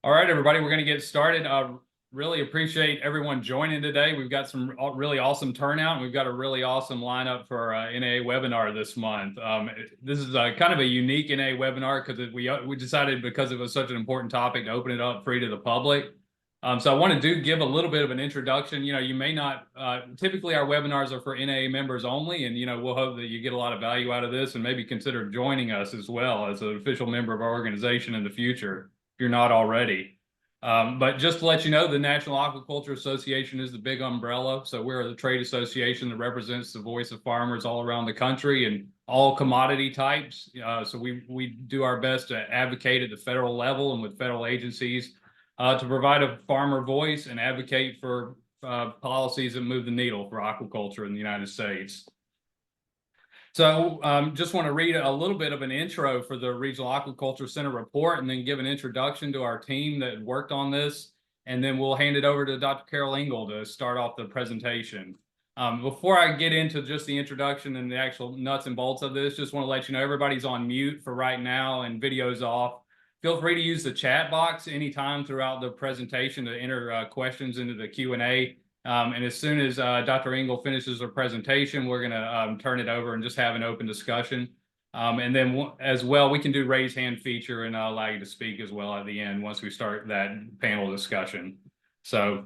All right, everybody, we're going to get started. Really appreciate everyone joining today. We've got some really awesome turnout, and we've got a really awesome lineup for NAA webinar this month. This is kind of a unique NAA webinar because we decided, because it was such an important topic, to open it up free to the public. So I want to give a little bit of an introduction. You may not, typically our webinars are for NAA members only, and we'll hope that you get a lot of value out of this and maybe consider joining us as well as an official member of our organization in the future, if you're not already. But just to let you know, the National Aquaculture Association is the big umbrella. So we're the trade association that represents the voice of farmers all around the country and all commodity types. So we do our best to advocate at the federal level and with federal agencies to provide a farmer voice and advocate for policies that move the needle for aquaculture in the United States. So just want to read a little bit of an intro for the Regional Aquaculture Center report and then give an introduction to our team that worked on this. And then we'll hand it over to Dr. Carol Engel to start off the presentation. Before I get into just the introduction and the actual nuts and bolts of this, just want to let you know everybody's on mute for right now and video's off. Feel free to use the chat box anytime throughout the presentation to enter questions into the Q&A. And as soon as Dr. Engel finishes her presentation, we're going to turn it over and just have an open discussion. And then as well, we can do raise hand feature and allow you to speak as well at the end once we start that panel discussion. So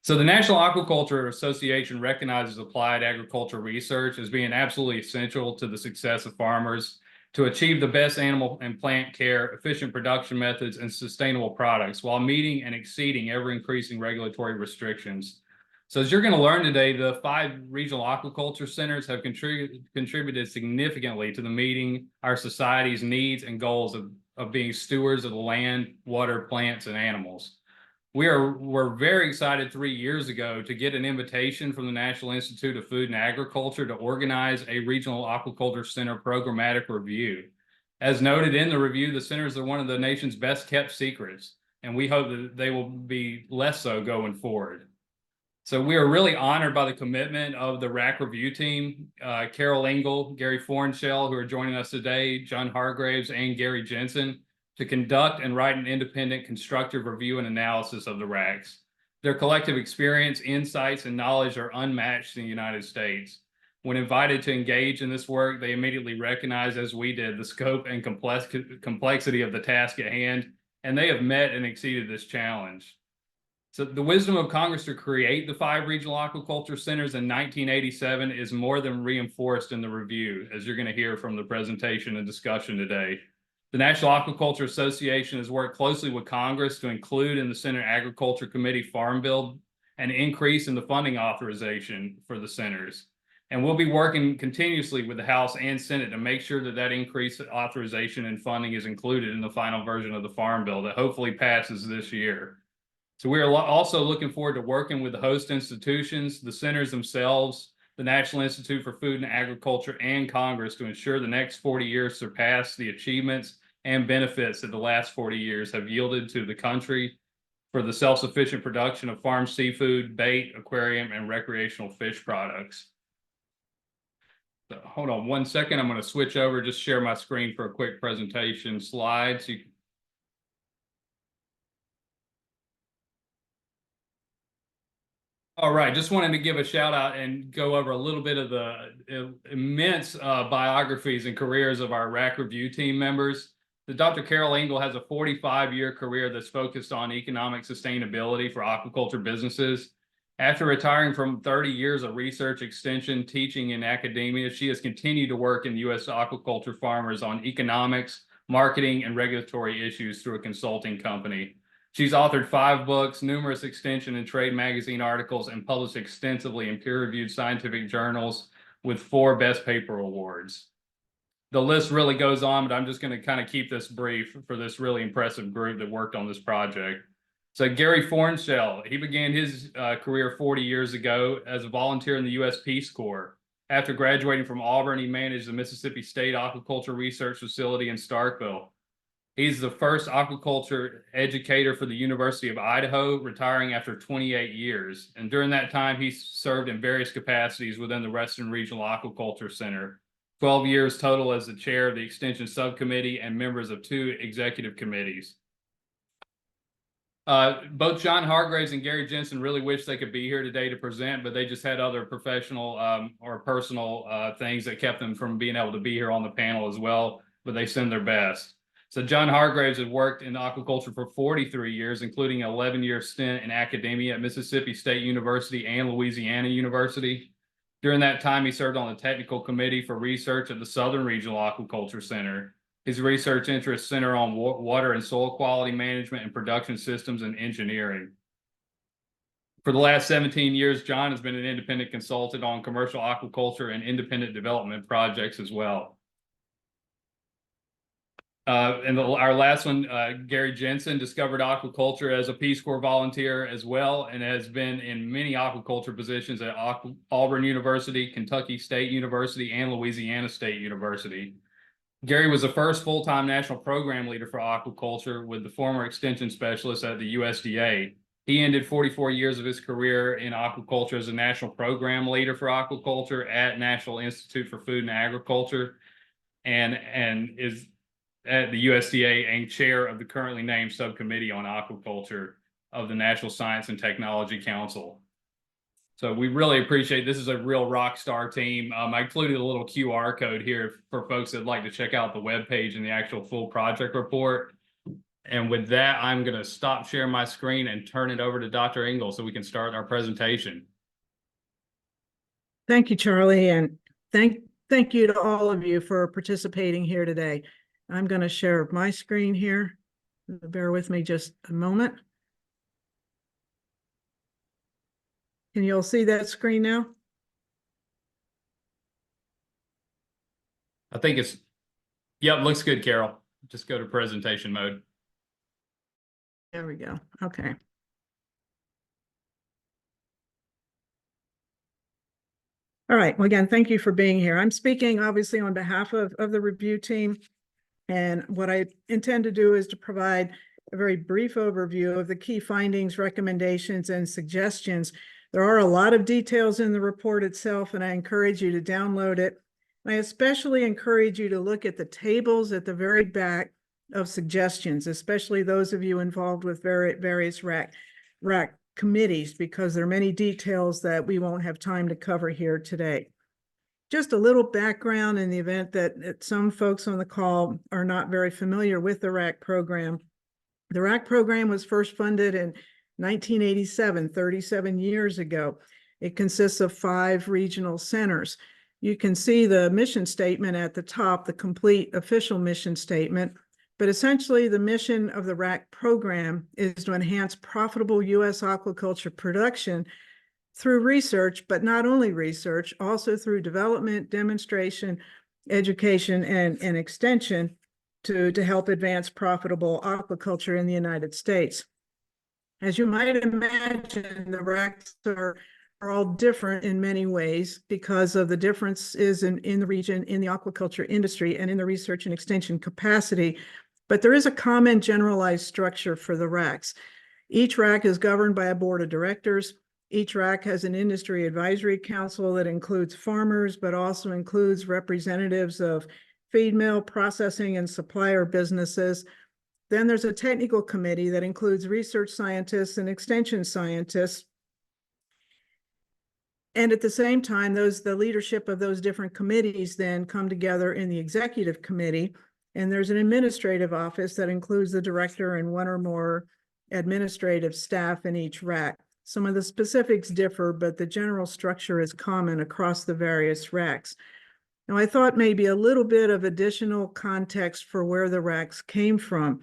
the National Aquaculture Association recognizes applied agriculture research as being absolutely essential to the success of farmers to achieve the best animal and plant care, efficient production methods, and sustainable products while meeting and exceeding ever-increasing regulatory restrictions. So as you're going to learn today, the 5 regional aquaculture centers have contributed significantly to the meeting our society's needs and goals of being stewards of the land, water, plants, and animals. We're very excited 3 years ago to get an invitation from the National Institute of Food and Agriculture to organize a regional aquaculture center programmatic review. As noted in the review, the centers are one of the nation's best kept secrets, and we hope that they will be less so going forward. So we are really honored by the commitment of the RAC review team, Carol Engel, Gary Fornshell, who are joining us today, John Hargraves, and Gary Jensen, to conduct and write an independent, constructive review and analysis of the RACs. Their collective experience, insights, and knowledge are unmatched in the United States. When invited to engage in this work, they immediately recognized, as we did, the scope and complexity of the task at hand, and they have met and exceeded this challenge. So the wisdom of Congress to create the 5 regional aquaculture centers in 1987 is more than reinforced in the review, as you're going to hear from the presentation and discussion today. The National Aquaculture Association has worked closely with Congress to include in the Senate Agriculture Committee Farm Bill an increase in the funding authorization for the centers. And we'll be working continuously with the House and Senate to make sure that that increased authorization and funding is included in the final version of the Farm Bill that hopefully passes this year. So we are also looking forward to working with the host institutions, the centers themselves, the National Institute for Food and Agriculture, and Congress to ensure the next 40 years surpass the achievements and benefits that the last 40 years have yielded to the country for the self-sufficient production of farm seafood, bait, aquarium, and recreational fish products. So hold on one second. I'm going to switch over, just share my screen for a quick presentation slide. So all right, just wanted to give a shout out and go over a little bit of the immense biographies and careers of our RAC review team members. Dr. Carol Engel has a 45-year career that's focused on economic sustainability for aquaculture businesses. After retiring from 30 years of research, extension, teaching in academia, she has continued to work in U.S. aquaculture farmers on economics, marketing, and regulatory issues through a consulting company. She's authored 5 books, numerous extension and trade magazine articles, and published extensively in peer-reviewed scientific journals with 4 Best Paper Awards. The list really goes on, but I'm just going to kind of keep this brief for this really impressive group that worked on this project. So Gary Fornshell, he began his career 40 years ago as a volunteer in the U.S. Peace Corps. After graduating from Auburn, he managed the Mississippi State Aquaculture Research Facility in Starkville. He's the first aquaculture educator for the University of Idaho, retiring after 28 years. And during that time, he served in various capacities within the Western Regional Aquaculture Center. 12 years total as the chair of the Extension Subcommittee and members of 2 executive committees. Both John Hargraves and Gary Jensen really wish they could be here today to present, but they just had other professional or personal things that kept them from being able to be here on the panel as well, but they send their best. So John Hargraves had worked in aquaculture for 43 years, including an 11-year stint in academia at Mississippi State University and Louisiana University. During that time, he served on the technical committee for research at the Southern Regional Aquaculture Center. His research interests center on water and soil quality management and production systems and engineering. For the last 17 years, John has been an independent consultant on commercial aquaculture and independent development projects as well. Our last one, Gary Jensen, discovered aquaculture as a Peace Corps volunteer as well, and has been in many aquaculture positions at Auburn University, Kentucky State University, and Louisiana State University. Gary was the first full-time national program leader for aquaculture, with the former extension specialist at the USDA. He ended 44 years of his career in aquaculture as a national program leader for aquaculture at National Institute for Food and Agriculture, and is at the USDA and chair of the currently named subcommittee on aquaculture of the National Science and Technology Council. So we really appreciate, this is a real rock star team. I included a little QR code here for folks that'd like to check out the webpage and the actual full project report. And with that, I'm going to stop sharing my screen and turn it over to Dr. Engel so we can start our presentation. Thank you, Charlie, and thank you to all of you for participating here today. I'm going to share my screen here. Bear with me just a moment. Can you all see that screen now? I think it's, yep, looks good, Carol. Just go to presentation mode. There we go. Okay. All right. Well, again, thank you for being here. I'm speaking obviously on behalf of the review team. And what I intend to do is to provide a very brief overview of the key findings, recommendations, and suggestions. There are a lot of details in the report itself, and I encourage you to download it. I especially encourage you to look at the tables at the very back of suggestions, especially those of you involved with various RAC committees, because there are many details that we won't have time to cover here today. Just a little background in the event that some folks on the call are not very familiar with the RAC program. The RAC program was first funded in 1987, 37 years ago. It consists of 5 regional centers. You can see the mission statement at the top, the complete official mission statement. But essentially, the mission of the RAC program is to enhance profitable U.S. aquaculture production through research, but not only research, also through development, demonstration, education, and extension to help advance profitable aquaculture in the United States. As you might imagine, the RACs are all different in many ways because of the differences in the region, in the aquaculture industry, and in the research and extension capacity. But there is a common generalized structure for the RACs. Each RAC is governed by a board of directors. Each RAC has an industry advisory council that includes farmers, but also includes representatives of feed mill, processing, and supplier businesses. Then there's a technical committee that includes research scientists and extension scientists. And at the same time, the leadership of those different committees then come together in the executive committee. And there's an administrative office that includes the director and 1 or more administrative staff in each RAC. Some of the specifics differ, but the general structure is common across the various RACs. Now, I thought maybe a little bit of additional context for where the RACs came from.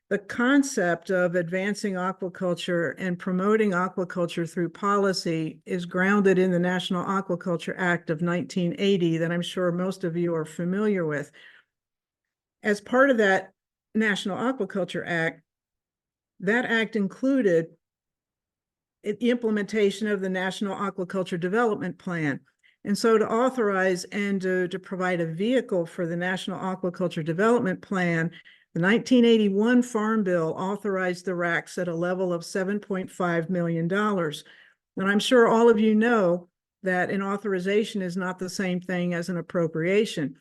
The concept of advancing aquaculture and promoting aquaculture through policy is grounded in the National Aquaculture Act of 1980 that I'm sure most of you are familiar with. As part of that National Aquaculture Act, that act included the implementation of the National Aquaculture Development Plan. And so to authorize and to provide a vehicle for the National Aquaculture Development Plan, the 1981 Farm Bill authorized the RACs at a level of $7.5 million. And I'm sure all of you know that an authorization is not the same thing as an appropriation.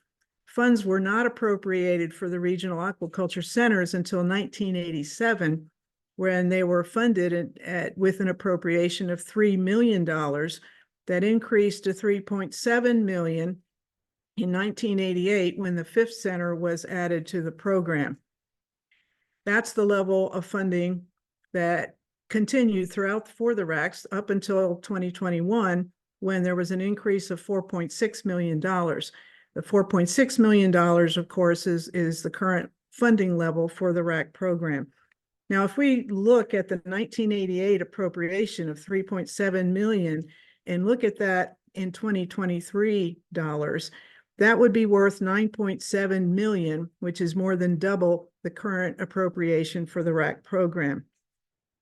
Funds were not appropriated for the regional aquaculture centers until 1987. when they were funded with an appropriation of $3 million. That increased to 3.7 million in 1988 when the fifth center was added to the program. That's the level of funding that continued throughout for the RACs up until 2021, when there was an increase of $4.6 million. The $4.6 million, of course, is the current funding level for the RAC program. Now, if we look at the 1988 appropriation of 3.7 million and look at that in 2023 dollars, that would be worth 9.7 million, which is more than double the current appropriation for the RAC program.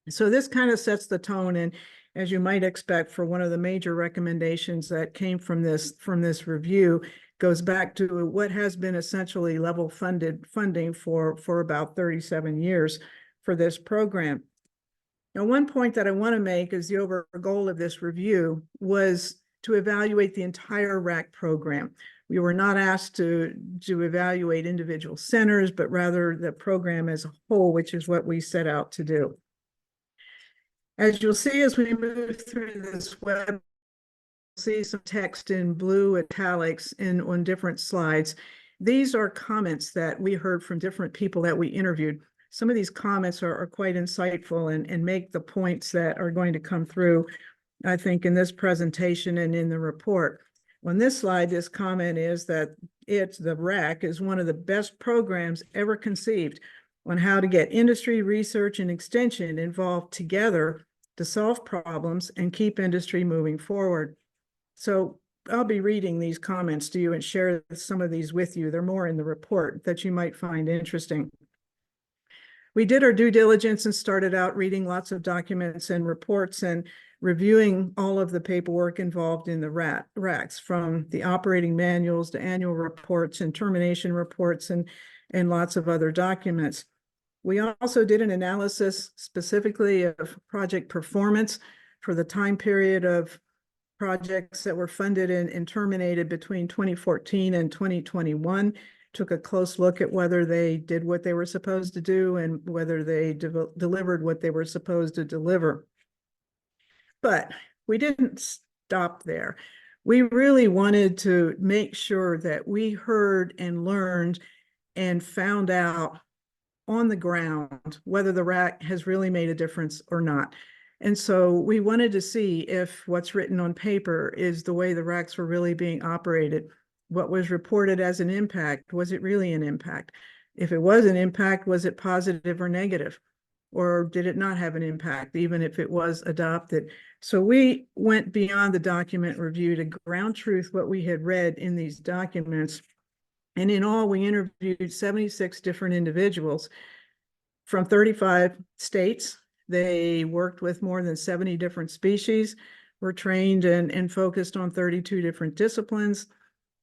So this kind of sets the tone, and as you might expect, for one of the major recommendations that came from this review, goes back to what has been essentially level funding for about 37 years for this program. Now, one point that I want to make is the overall goal of this review was to evaluate the entire RAC program. We were not asked to evaluate individual centers, but rather the program as a whole, which is what we set out to do. As you'll see as we move through this web, see some text in blue italics on different slides. These are comments that we heard from different people that we interviewed. Some of these comments are quite insightful and make the points that are going to come through, I think, in this presentation and in the report. On this slide, this comment is that the RAC is one of the best programs ever conceived on how to get industry, research, and extension involved together to solve problems and keep industry moving forward. So I'll be reading these comments to you and share some of these with you. They're more in the report that you might find interesting. We did our due diligence and started out reading lots of documents and reports and reviewing all of the paperwork involved in the RACs, from the operating manuals to annual reports and termination reports and lots of other documents. We also did an analysis specifically of project performance for the time period of projects that were funded and terminated between 2014 and 2021. Took a close look at whether they did what they were supposed to do and whether they delivered what they were supposed to deliver. But we didn't stop there. We really wanted to make sure that we heard and learned and found out on the ground whether the RAC has really made a difference or not. And so we wanted to see if what's written on paper is the way the RACs were really being operated. What was reported as an impact, was it really an impact? If it was an impact, was it positive or negative? Or did it not have an impact, even if it was adopted? So we went beyond the document review to ground truth what we had read in these documents. And in all, we interviewed 76 different individuals from 35 states. They worked with more than 70 different species, were trained and focused on 32 different disciplines.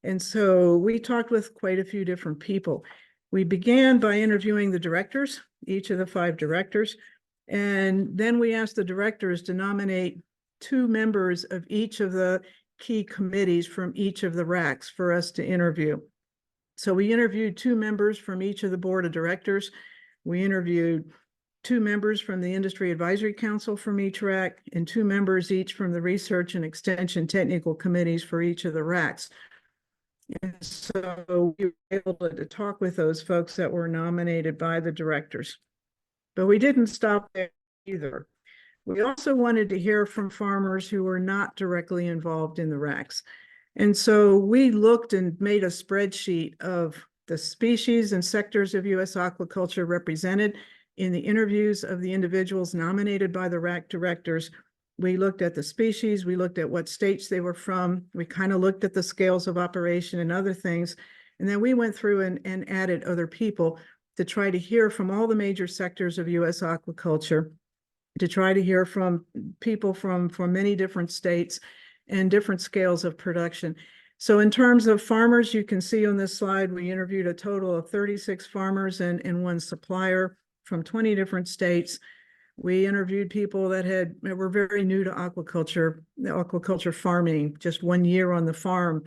And so we talked with quite a few different people. We began by interviewing the directors, each of the 5 directors, and then we asked the directors to nominate 2 members of each of the key committees from each of the RACs for us to interview. So we interviewed 2 members from each of the board of directors. We interviewed 2 members from the Industry Advisory Council from each RAC, and 2 members each from the Research and Extension Technical Committees for each of the RACs. And so we were able to talk with those folks that were nominated by the directors. But we didn't stop there either. We also wanted to hear from farmers who were not directly involved in the RACs. And so we looked and made a spreadsheet of the species and sectors of U.S. aquaculture represented in the interviews of the individuals nominated by the RAC directors. We looked at the species, we looked at what states they were from, we kind of looked at the scales of operation and other things. And then we went through and added other people to try to hear from all the major sectors of U.S. aquaculture, to try to hear from people from many different states and different scales of production. So in terms of farmers, you can see on this slide, we interviewed a total of 36 farmers and 1 supplier from 20 different states. We interviewed people that were very new to aquaculture farming, just 1 year on the farm.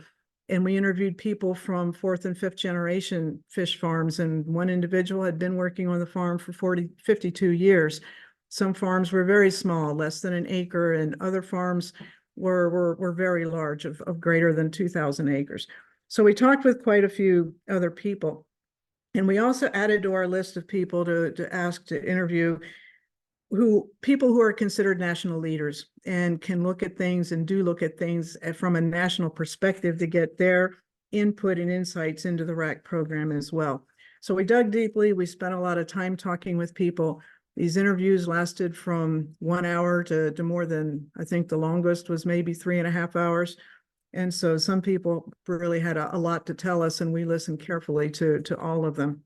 And we interviewed people from 4th and 5th generation fish farms. And one individual had been working on the farm for 52 years. Some farms were very small, less than an acre, and other farms were very large, of greater than 2,000 acres. So we talked with quite a few other people. And we also added to our list of people to ask to interview people who are considered national leaders and can look at things and do look at things from a national perspective to get their input and insights into the RAC program as well. So we dug deeply. We spent a lot of time talking with people. These interviews lasted from 1 hour to more than, I think the longest was maybe 3.5 hours. And so some people really had a lot to tell us, and we listened carefully to all of them.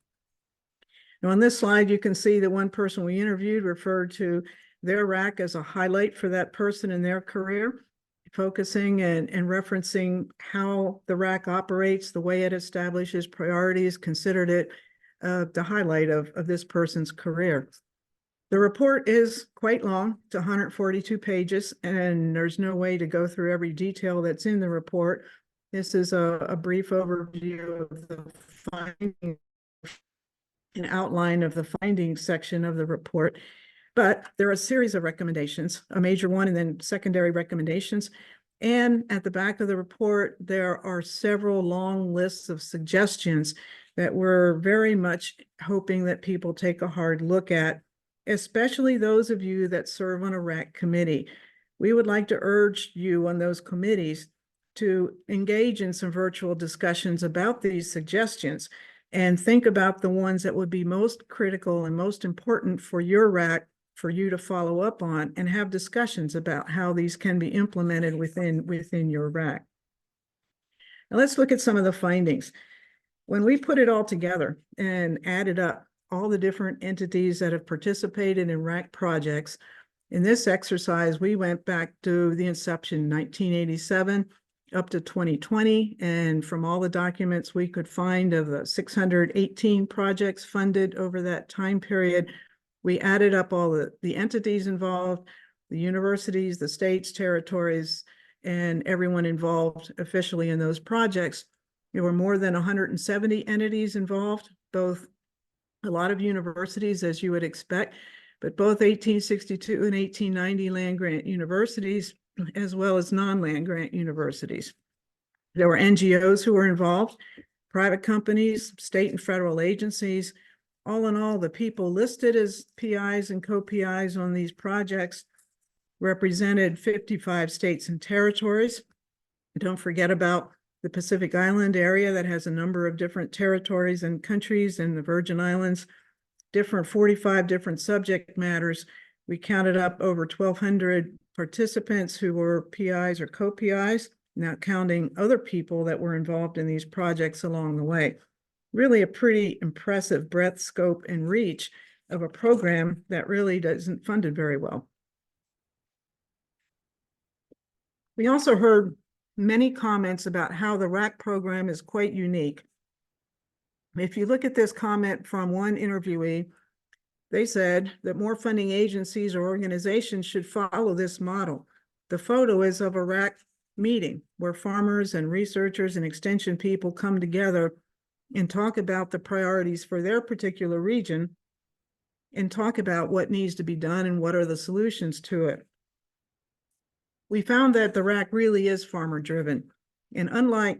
Now, on this slide, you can see that one person we interviewed referred to their RAC as a highlight for that person in their career, focusing and referencing how the RAC operates, the way it establishes priorities, considered it the highlight of this person's career. The report is quite long, it's 142 pages, and there's no way to go through every detail that's in the report. This is a brief overview of the findings, an outline of the findings section of the report. But there are a series of recommendations, a major one and then secondary recommendations. And at the back of the report, there are several long lists of suggestions that we're very much hoping that people take a hard look at, especially those of you that serve on a RAC committee. We would like to urge you on those committees to engage in some virtual discussions about these suggestions and think about the ones that would be most critical and most important for your RAC for you to follow up on, and have discussions about how these can be implemented within your RAC. Now let's look at some of the findings. When we put it all together and added up all the different entities that have participated in RAC projects, in this exercise, we went back to the inception, 1987, up to 2020, and from all the documents we could find of the 618 projects funded over that time period, we added up all the entities involved, the universities, the states, territories, and everyone involved officially in those projects. There were more than 170 entities involved, both a lot of universities, as you would expect, but both 1862 and 1890 land-grant universities, as well as non-land grant universities. There were NGOs who were involved, private companies, state and federal agencies. All in all, the people listed as PIs and co-PIs on these projects represented 55 states and territories. Don't forget about the Pacific Island area that has a number of different territories and countries, and the Virgin Islands, 45 different subject matters. We counted up over 1,200 participants who were PIs or co-PIs, not counting other people that were involved in these projects along the way. Really a pretty impressive breadth, scope, and reach of a program that really isn't funded very well. We also heard many comments about how the RAC program is quite unique. If you look at this comment from one interviewee, they said that more funding agencies or organizations should follow this model. The photo is of a RAC meeting where farmers and researchers and extension people come together and talk about the priorities for their particular region and talk about what needs to be done and what are the solutions to it. We found that the RAC really is farmer driven, and unlike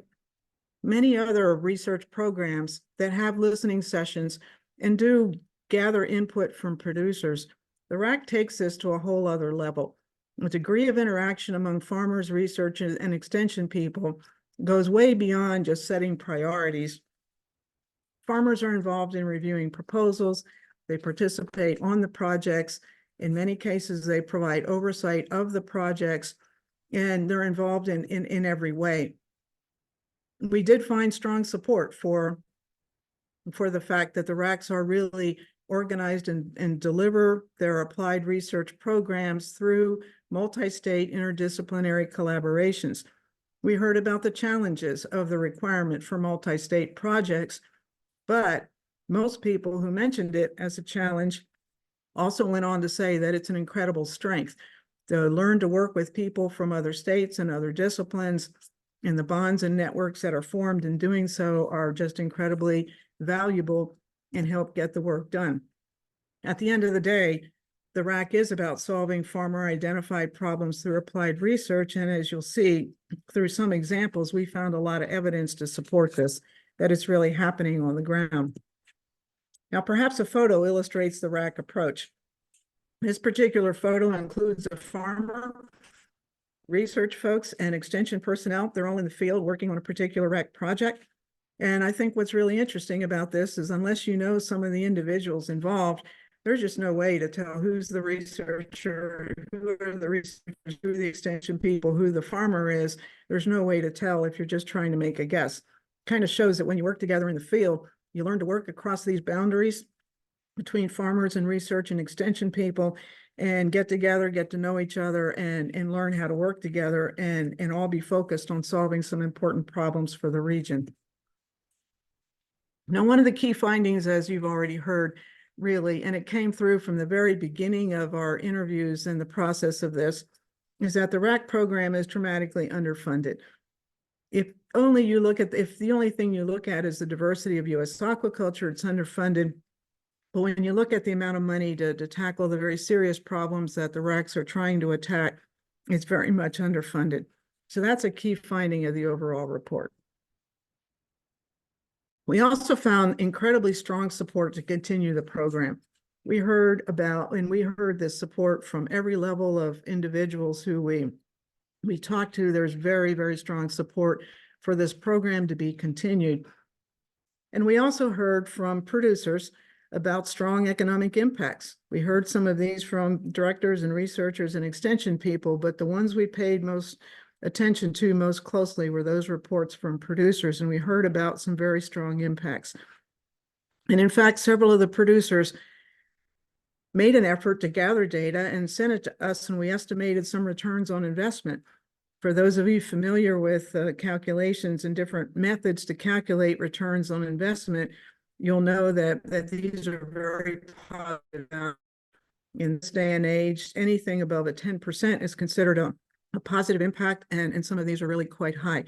many other research programs that have listening sessions and do gather input from producers, the RAC takes this to a whole other level. The degree of interaction among farmers, researchers, and extension people goes way beyond just setting priorities. Farmers are involved in reviewing proposals. They participate on the projects. In many cases, they provide oversight of the projects, and they're involved in every way. We did find strong support for the fact that the RACs are really organized and deliver their applied research programs through multi-state interdisciplinary collaborations. We heard about the challenges of the requirement for multi-state projects, but most people who mentioned it as a challenge also went on to say that it's an incredible strength to learn to work with people from other states and other disciplines, and the bonds and networks that are formed in doing so are just incredibly valuable and help get the work done. At the end of the day, the RAC is about solving farmer-identified problems through applied research, and as you'll see through some examples, we found a lot of evidence to support this, that it's really happening on the ground. Now, perhaps a photo illustrates the RAC approach. This particular photo includes a farmer, research folks, and extension personnel. They're all in the field working on a particular RAC project. And I think what's really interesting about this is unless you know some of the individuals involved, there's just no way to tell who's the researcher, who are the researchers, who are the extension people, who the farmer is. There's no way to tell if you're just trying to make a guess. Kind of shows that when you work together in the field, you learn to work across these boundaries between farmers and research and extension people, and get together, get to know each other, and learn how to work together, and all be focused on solving some important problems for the region. Now, one of the key findings, as you've already heard, really, and it came through from the very beginning of our interviews and the process of this, is that the RAC program is dramatically underfunded. If the only thing you look at is the diversity of U.S. aquaculture, it's underfunded. But when you look at the amount of money to tackle the very serious problems that the RACs are trying to attack, it's very much underfunded. So that's a key finding of the overall report. We also found incredibly strong support to continue the program. We heard this support from every level of individuals who we talked to. There's very, very strong support for this program to be continued. And we also heard from producers about strong economic impacts. We heard some of these from directors and researchers and extension people, but the ones we paid most attention to most closely were those reports from producers, and we heard about some very strong impacts. And in fact, several of the producers made an effort to gather data and sent it to us, and we estimated some returns on investment. For those of you familiar with calculations and different methods to calculate returns on investment, you'll know that these are very positive. In this day and age, anything above a 10% is considered a positive impact, and some of these are really quite high.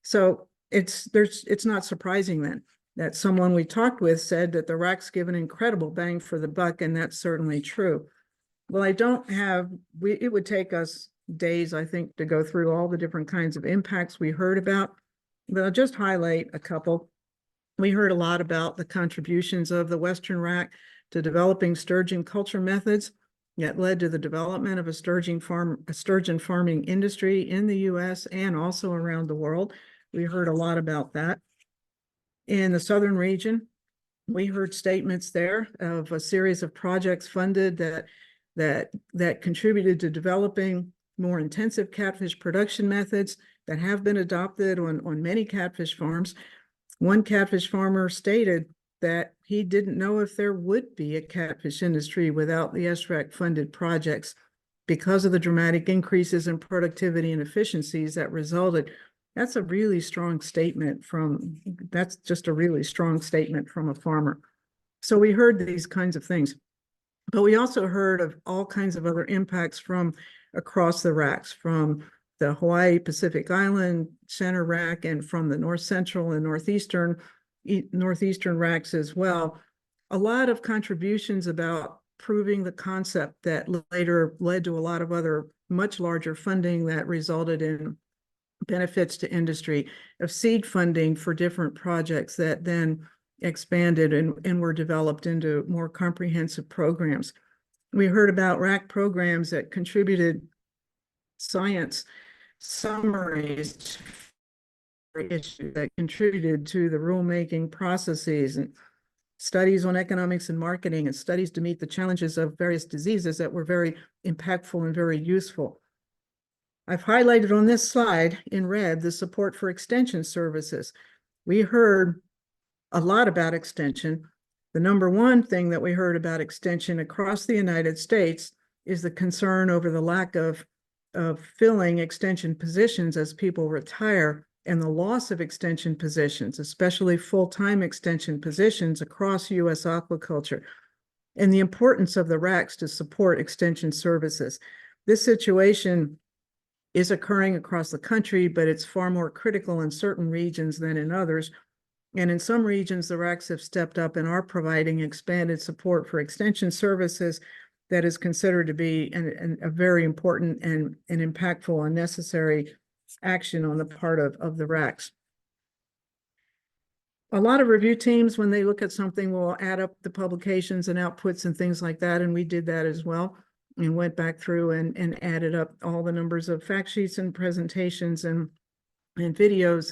So it's not surprising then that someone we talked with said that the RACs give an incredible bang for the buck, and that's certainly true. Well, it would take us days, I think, to go through all the different kinds of impacts we heard about, but I'll just highlight a couple. We heard a lot about the contributions of the Western RAC to developing sturgeon culture methods that led to the development of a sturgeon farming industry in the U.S. and also around the world. We heard a lot about that. In the southern region, we heard statements there of a series of projects funded that contributed to developing more intensive catfish production methods that have been adopted on many catfish farms. One catfish farmer stated that he didn't know if there would be a catfish industry without the SRAC funded projects because of the dramatic increases in productivity and efficiencies that resulted. That's just a really strong statement from a farmer. So we heard these kinds of things, but we also heard of all kinds of other impacts from across the RACs, from the Hawaii Pacific Island Center RAC and from the North Central and Northeastern RACs as well. A lot of contributions about proving the concept that later led to a lot of other much larger funding that resulted in benefits to industry, of seed funding for different projects that then expanded and were developed into more comprehensive programs. We heard about RAC programs that contributed science summaries issues that contributed to the rulemaking processes, and studies on economics and marketing, and studies to meet the challenges of various diseases that were very impactful and very useful. I've highlighted on this slide in red the support for extension services. We heard a lot about extension. The number one thing that we heard about extension across the United States is the concern over the lack of filling extension positions as people retire, and the loss of extension positions, especially full-time extension positions across U.S. aquaculture, and the importance of the RACs to support extension services. This situation is occurring across the country, but it's far more critical in certain regions than in others. And in some regions, the RACs have stepped up and are providing expanded support for extension services. that is considered to be a very important and impactful and necessary action on the part of the RACs. A lot of review teams, when they look at something, will add up the publications and outputs and things like that, and we did that as well, and went back through and added up all the numbers of fact sheets and presentations and videos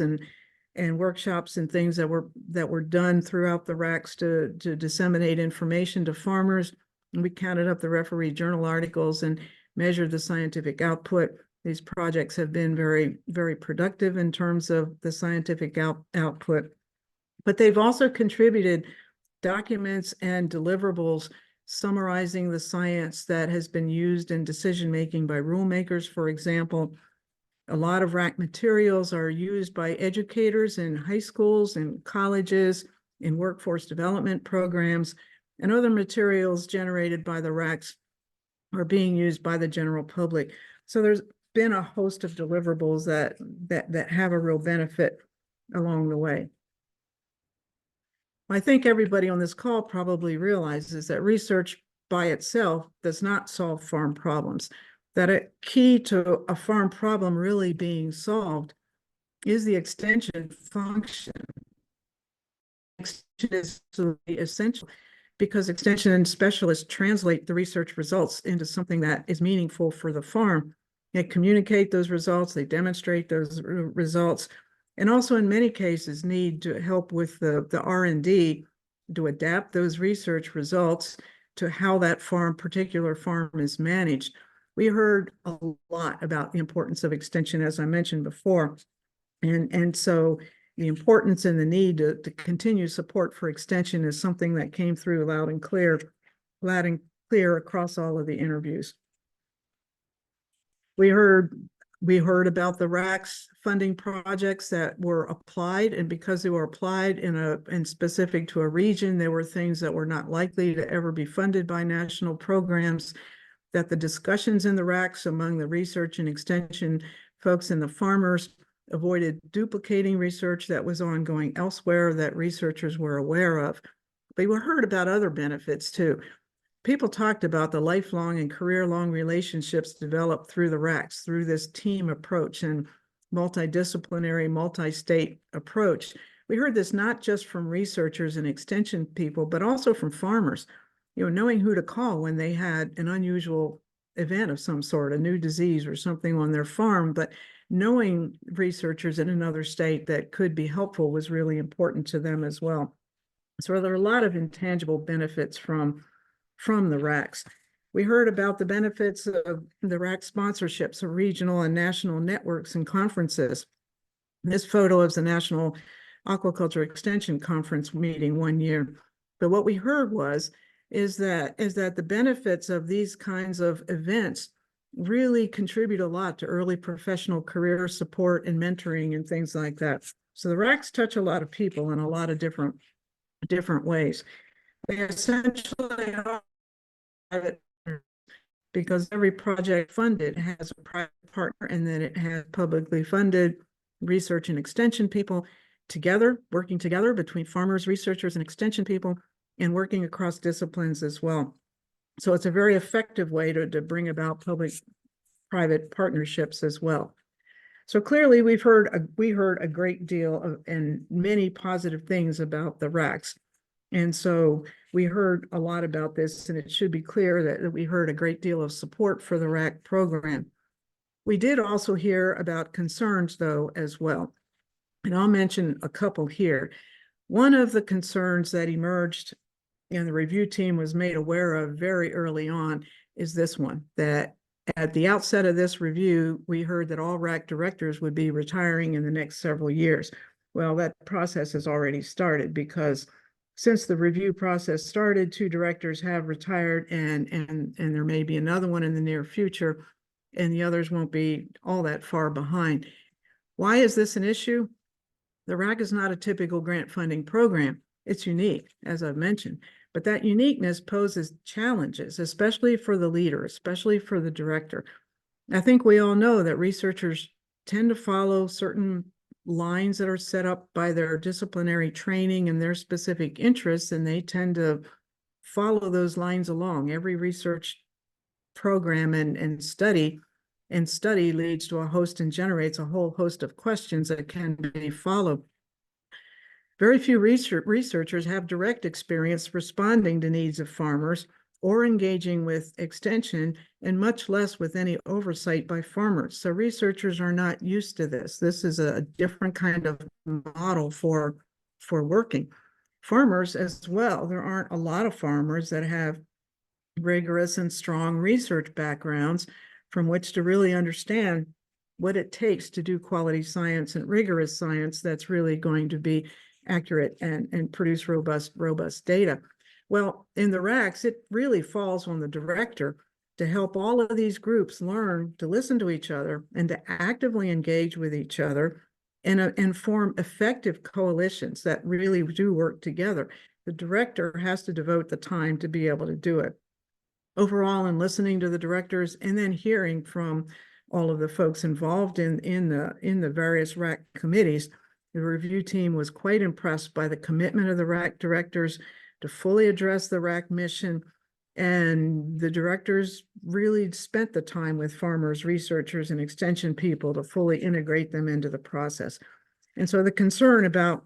and workshops and things that were done throughout the RACs to disseminate information to farmers. And we counted up the referee journal articles and measured the scientific output. These projects have been very, very productive in terms of the scientific output, but they've also contributed documents and deliverables summarizing the science that has been used in decision-making by rulemakers. For example, a lot of RAC materials are used by educators in high schools and colleges, in workforce development programs, and other materials generated by the RACs are being used by the general public. So there's been a host of deliverables that have a real benefit along the way. I think everybody on this call probably realizes that research by itself does not solve farm problems, that a key to a farm problem really being solved is the extension function. Extension is essential because extension specialists translate the research results into something that is meaningful for the farm. They communicate those results, they demonstrate those results, and also in many cases need to help with the R&D to adapt those research results to how that particular farm is managed. We heard a lot about the importance of extension, as I mentioned before. And so the importance and the need to continue support for extension is something that came through loud and clear across all of the interviews. We heard about the RACs funding projects that were applied, and because they were applied in specific to a region, there were things that were not likely to ever be funded by national programs, that the discussions in the RACs among the research and extension folks and the farmers avoided duplicating research that was ongoing elsewhere that researchers were aware of. But we heard about other benefits too. People talked about the lifelong and career-long relationships developed through the RACs, through this team approach and multidisciplinary, multi-state approach. We heard this not just from researchers and extension people, but also from farmers, knowing who to call when they had an unusual event of some sort, a new disease or something on their farm, but knowing researchers in another state that could be helpful was really important to them as well. So there are a lot of intangible benefits from the RACs. We heard about the benefits of the RAC sponsorships of regional and national networks and conferences. This photo is the National Aquaculture Extension Conference meeting one year. But what we heard is that the benefits of these kinds of events really contribute a lot to early professional career support and mentoring and things like that. So the RACs touch a lot of people in a lot of different ways. They essentially are private, because every project funded has a private partner, and then it has publicly funded research and extension people working together between farmers, researchers, and extension people, and working across disciplines as well. So it's a very effective way to bring about public-private partnerships as well. So clearly we heard a great deal and many positive things about the RACs. And so we heard a lot about this, and it should be clear that we heard a great deal of support for the RAC program. We did also hear about concerns, though, as well. And I'll mention a couple here. One of the concerns that emerged and the review team was made aware of very early on is this one, that at the outset of this review, we heard that all RAC directors would be retiring in the next several years. Well, that process has already started, because since the review process started, 2 directors have retired, and there may be another one in the near future, and the others won't be all that far behind. Why is this an issue? The RAC is not a typical grant funding program. It's unique, as I've mentioned, but that uniqueness poses challenges, especially for the leader, especially for the director. I think we all know that researchers tend to follow certain lines that are set up by their disciplinary training and their specific interests, and they tend to follow those lines along. Every research program and study. And study leads to a host and generates a whole host of questions that can be followed. Very few researchers have direct experience responding to needs of farmers or engaging with extension, and much less with any oversight by farmers. So researchers are not used to this. This is a different kind of model for working. Farmers as well, there aren't a lot of farmers that have rigorous and strong research backgrounds from which to really understand what it takes to do quality science and rigorous science that's really going to be accurate and produce robust data. Well, in the RACs, it really falls on the director to help all of these groups learn to listen to each other and to actively engage with each other and form effective coalitions that really do work together. The director has to devote the time to be able to do it. Overall, in listening to the directors and then hearing from all of the folks involved in the various RAC committees, the review team was quite impressed by the commitment of the RAC directors to fully address the RAC mission. And the directors really spent the time with farmers, researchers, and extension people to fully integrate them into the process. And so the concern about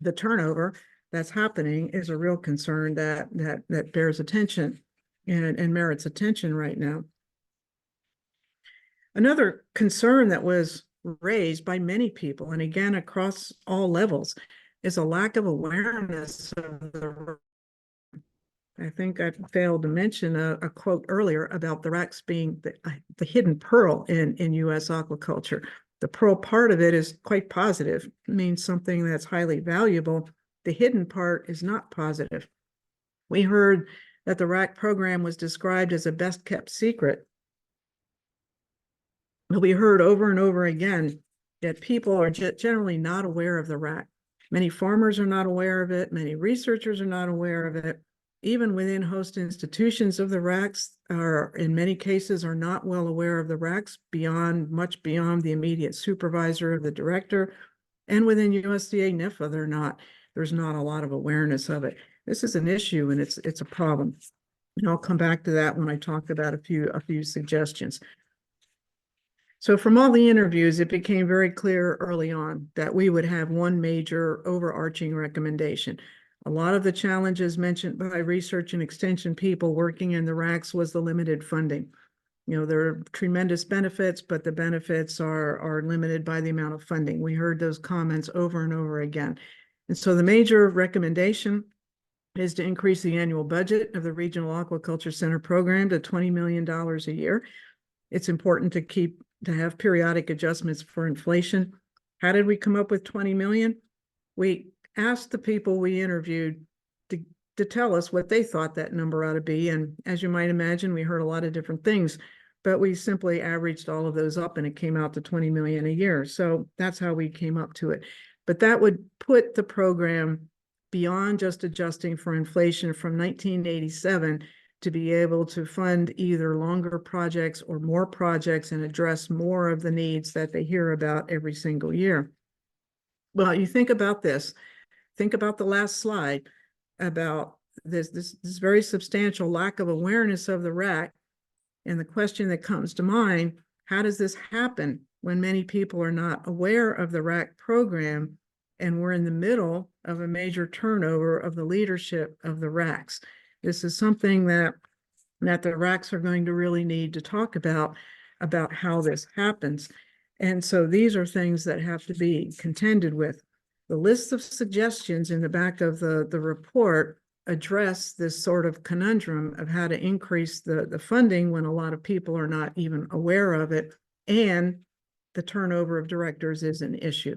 the turnover that's happening is a real concern that bears attention and merits attention right now. Another concern that was raised by many people, and again across all levels, is a lack of awareness of the. I think I failed to mention a quote earlier about the RACs being the hidden pearl in U.S. aquaculture. The pearl part of it is quite positive. It means something that's highly valuable. The hidden part is not positive. We heard that the RAC program was described as a best-kept secret. But we heard over and over again that people are generally not aware of the RAC. Many farmers are not aware of it. Many researchers are not aware of it. Even within host institutions of the RACs are, in many cases, are not well aware of the RACs much beyond the immediate supervisor of the director. And within USDA NIFA, there's not a lot of awareness of it. This is an issue and it's a problem. And I'll come back to that when I talk about a few suggestions. So from all the interviews, it became very clear early on that we would have one major overarching recommendation. A lot of the challenges mentioned by research and extension people working in the RACs was the limited funding. You know, there are tremendous benefits, but the benefits are limited by the amount of funding. We heard those comments over and over again. And so the major recommendation is to increase the annual budget of the Regional Aquaculture Center program to $20 million a year. It's important to have periodic adjustments for inflation. How did we come up with 20 million? We asked the people we interviewed to tell us what they thought that number ought to be. And as you might imagine, we heard a lot of different things, but we simply averaged all of those up and it came out to 20 million a year. So that's how we came up to it. But that would put the program beyond just adjusting for inflation from 1987 to be able to fund either longer projects or more projects and address more of the needs that they hear about every single year. Well, you think about this. Think about the last slide about this very substantial lack of awareness of the RAC. And the question that comes to mind, how does this happen when many people are not aware of the RAC program and we're in the middle of a major turnover of the leadership of the RACs? This is something that the RACs are going to really need to talk about how this happens. And so these are things that have to be contended with. The list of suggestions in the back of the report address this sort of conundrum of how to increase the funding when a lot of people are not even aware of it, and the turnover of directors is an issue.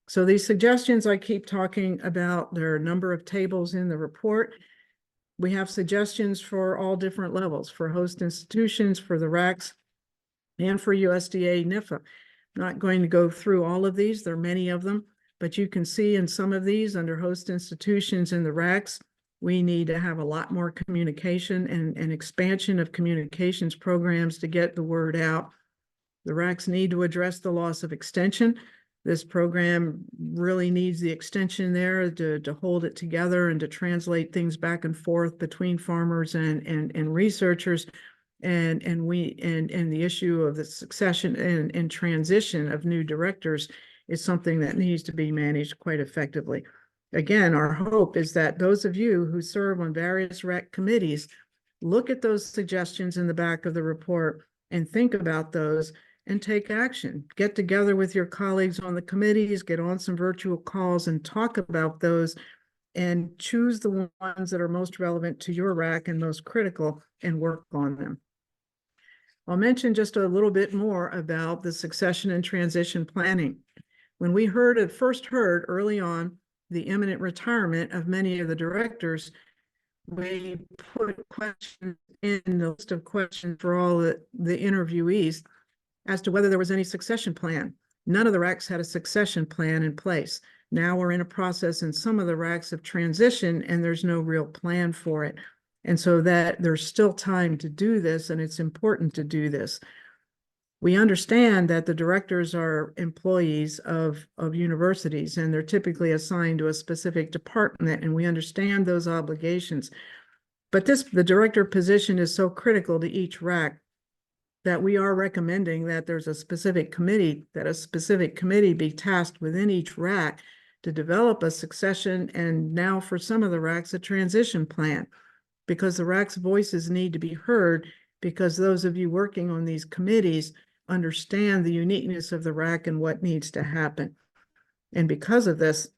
So these suggestions I keep talking about, there are a number of tables in the report. We have suggestions for all different levels, for host institutions, for the RACs, and for USDA NIFA. I'm not going to go through all of these. There are many of them, but you can see in some of these under host institutions and the RACs, we need to have a lot more communication and expansion of communications programs to get the word out. The RACs need to address the loss of extension. This program really needs the extension there to hold it together and to translate things back and forth between farmers and researchers. and the issue of the succession and transition of new directors is something that needs to be managed quite effectively. Again, our hope is that those of you who serve on various RAC committees look at those suggestions in the back of the report and think about those and take action. Get together with your colleagues on the committees, get on some virtual calls and talk about those, and choose the ones that are most relevant to your RAC and most critical and work on them. I'll mention just a little bit more about the succession and transition planning. When we first heard early on the imminent retirement of many of the directors, we put questions in the list of questions for all the interviewees as to whether there was any succession plan. None of the RACs had a succession plan in place. Now we're in a process in some of the RACs of transition, and there's no real plan for it. And so that there's still time to do this, and it's important to do this. We understand that the directors are employees of universities, and they're typically assigned to a specific department, and we understand those obligations. But the director position is so critical to each RAC that we are recommending that there's a specific committee be tasked within each RAC to develop a succession, and now for some of the RACs, a transition plan, because the RAC's voices need to be heard, because those of you working on these committees understand the uniqueness of the RAC and what needs to happen. And because of this,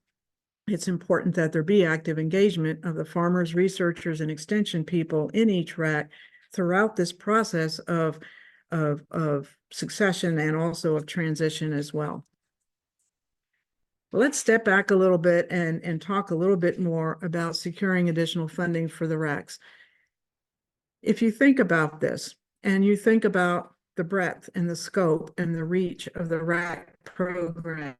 it's important that there be active engagement of the farmers, researchers, and extension people in each RAC throughout this process of succession and also of transition as well. Let's step back a little bit and talk a little bit more about securing additional funding for the RACs. If you think about this, and you think about the breadth and the scope and the reach of the RAC program,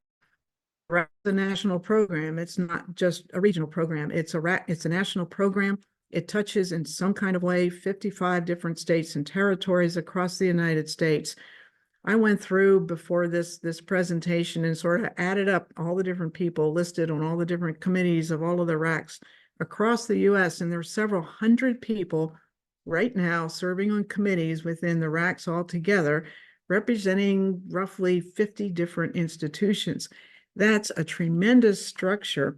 RAC is a national program. It's not just a regional program. It's a national program. It touches in some kind of way 55 different states and territories across the United States. I went through before this presentation and sort of added up all the different people listed on all the different committees of all of the RACs across the US, and there's several hundred people right now serving on committees within the RACs altogether, representing roughly 50 different institutions. That's a tremendous structure,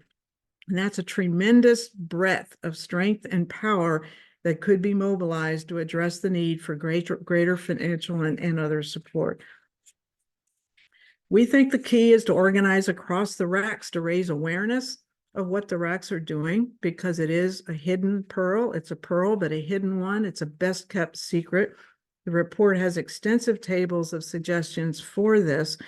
and that's a tremendous breadth of strength and power that could be mobilized to address the need for greater financial and other support. We think the key is to organize across the RACs to raise awareness of what the RACs are doing, because it is a hidden pearl. It's a pearl, but a hidden one. It's a best kept secret. The report has extensive tables of suggestions for this,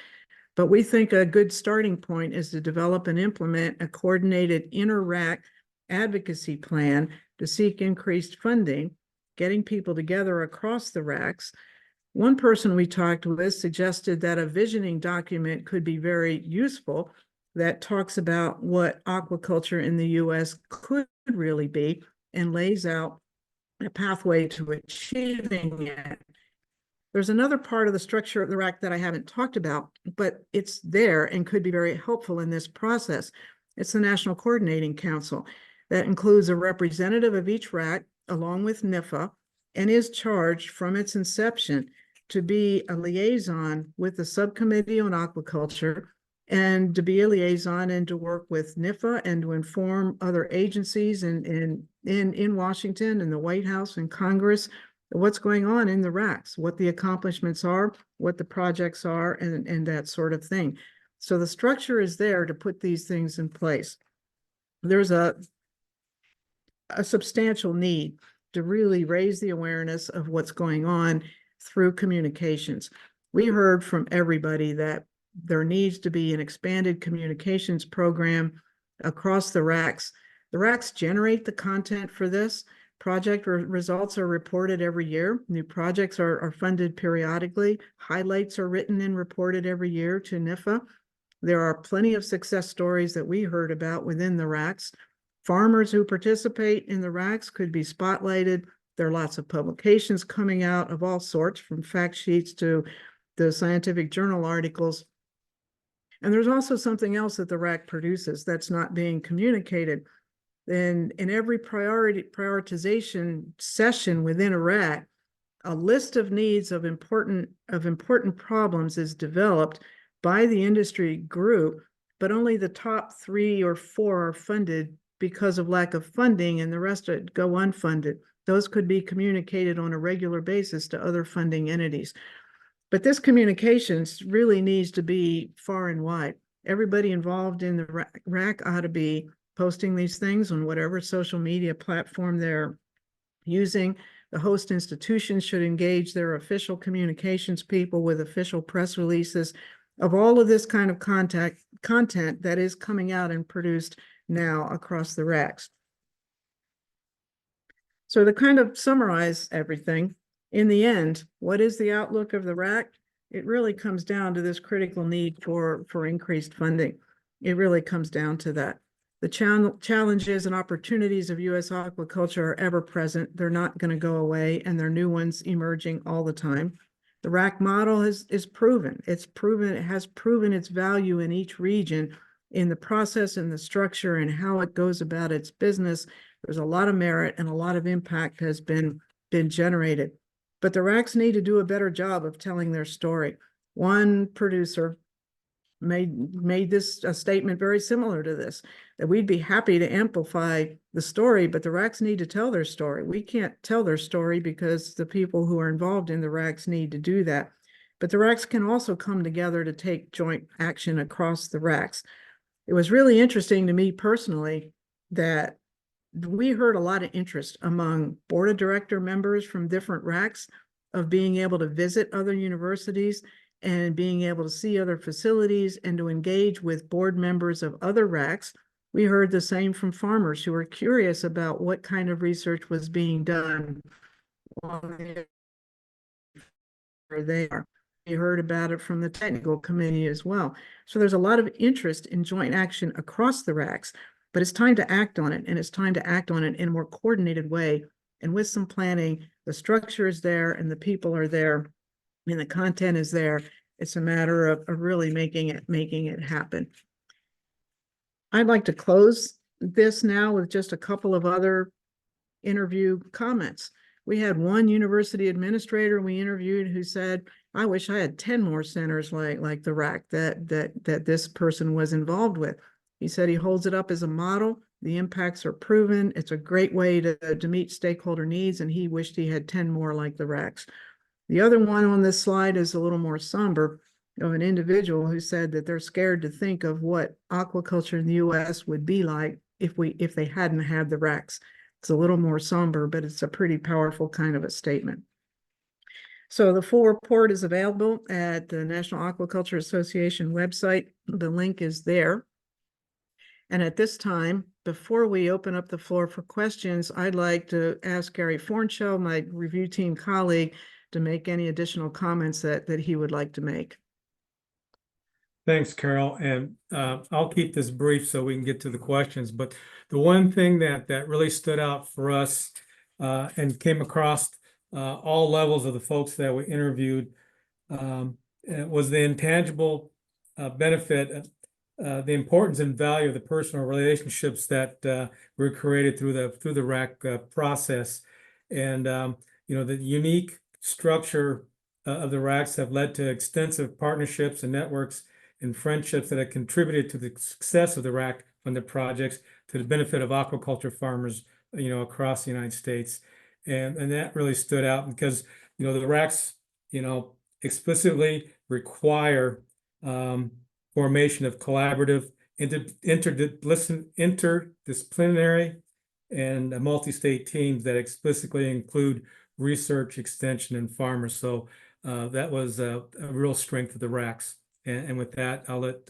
but we think a good starting point is to develop and implement a coordinated inter-RAC advocacy plan to seek increased funding, getting people together across the RACs. One person we talked with suggested that a visioning document could be very useful that talks about what aquaculture in the US could really be and lays out a pathway to achieving it. There's another part of the structure of the RAC that I haven't talked about, but it's there and could be very helpful in this process. It's the National Coordinating Council that includes a representative of each RAC along with NIFA, and is charged from its inception to be a liaison with the subcommittee on aquaculture, and to be a liaison and to work with NIFA and to inform other agencies in Washington and the White House and Congress what's going on in the RACs, what the accomplishments are, what the projects are, and that sort of thing. So the structure is there to put these things in place. There's a substantial need to really raise the awareness of what's going on through communications. We heard from everybody that there needs to be an expanded communications program across the RACs. The RACs generate the content for this. Project results are reported every year. New projects are funded periodically. Highlights are written and reported every year to NIFA. There are plenty of success stories that we heard about within the RACs. Farmers who participate in the RACs could be spotlighted. There are lots of publications coming out of all sorts, from fact sheets to the scientific journal articles. And there's also something else that the RAC produces that's not being communicated. In every prioritization session within a RAC, a list of needs of important problems is developed by the industry group, but only the top 3 or 4 are funded because of lack of funding, and the rest go unfunded. Those could be communicated on a regular basis to other funding entities. But this communications really needs to be far and wide. Everybody involved in the RAC ought to be posting these things on whatever social media platform they're using. The host institutions should engage their official communications people with official press releases of all of this kind of content that is coming out and produced now across the RACs. So to kind of summarize everything, in the end, what is the outlook of the RAC? It really comes down to this critical need for increased funding. It really comes down to that. The challenges and opportunities of U.S. aquaculture are ever present. They're not going to go away, and there are new ones emerging all the time. The RAC model is proven. It has proven its value in each region in the process and the structure and how it goes about its business. There's a lot of merit and a lot of impact has been generated. But the RACs need to do a better job of telling their story. One producer made this a statement very similar to this, that we'd be happy to amplify the story, but the RACs need to tell their story. We can't tell their story because the people who are involved in the RACs need to do that. But the RACs can also come together to take joint action across the RACs. It was really interesting to me personally that we heard a lot of interest among board of director members from different RACs of being able to visit other universities and being able to see other facilities and to engage with board members of other RACs. We heard the same from farmers who were curious about what kind of research was being done where they are. We heard about it from the technical committee as well. So there's a lot of interest in joint action across the RACs, but it's time to act on it, and it's time to act on it in a more coordinated way. And with some planning, the structure is there and the people are there and the content is there. It's a matter of really making it happen. I'd like to close this now with just a couple of other interview comments. We had one university administrator we interviewed who said, I wish I had 10 more centers like the RAC that this person was involved with. He said he holds it up as a model. The impacts are proven. It's a great way to meet stakeholder needs, and he wished he had 10 more like the RACs. The other one on this slide is a little more somber, of an individual who said that they're scared to think of what aquaculture in the U.S. would be like if they hadn't had the RACs. It's a little more somber, but it's a pretty powerful kind of a statement. So the full report is available at the National Aquaculture Association website. The link is there. And at this time, before we open up the floor for questions, I'd like to ask Gary Fornshell, my review team colleague, to make any additional comments that he would like to make. Thanks, Carol. And I'll keep this brief so we can get to the questions. But the one thing that really stood out for us and came across all levels of the folks that we interviewed was the intangible benefit, the importance and value of the personal relationships that were created through the RAC process. And the unique structure of the RACs have led to extensive partnerships and networks and friendships that have contributed to the success of the RAC funded projects to the benefit of aquaculture farmers, across the United States. And that really stood out because, the RACs, explicitly require formation of collaborative, interdisciplinary and multi-state teams that explicitly include research, extension, and farmers. So that was a real strength of the RACs. And with that, I'll let